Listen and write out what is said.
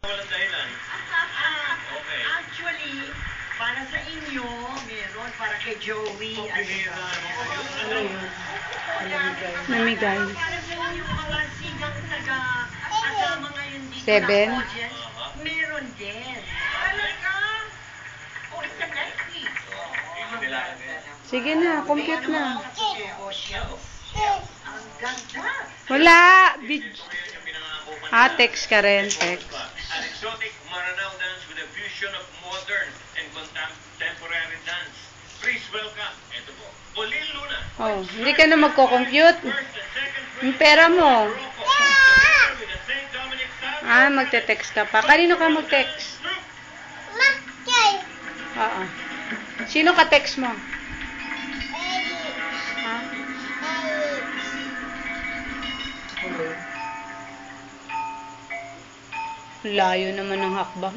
Walang dahilan. Okay. Actually, para sa inyo, meron para kay Joey. Ano yun? Namigay. Para sa inyo mga sigang kasama ngayon dito 7. na audience, meron din. Talaga? Oh, it's a Netflix. Sige na, compute na. Ang ganda. Wala. Text ka rin. Text. An exotic Maranao dance with a fusion of modern and contemporary dance. Please welcome, ito po, Pauline Luna. Oh, hindi ka na magko-compute. First and second Yung pera mo. together with the St. Dominic Sound. Magte-text ka pa. Kanino ka mag-text? Oo. Sino ka text mo? Ha? Layo naman ng hakbang.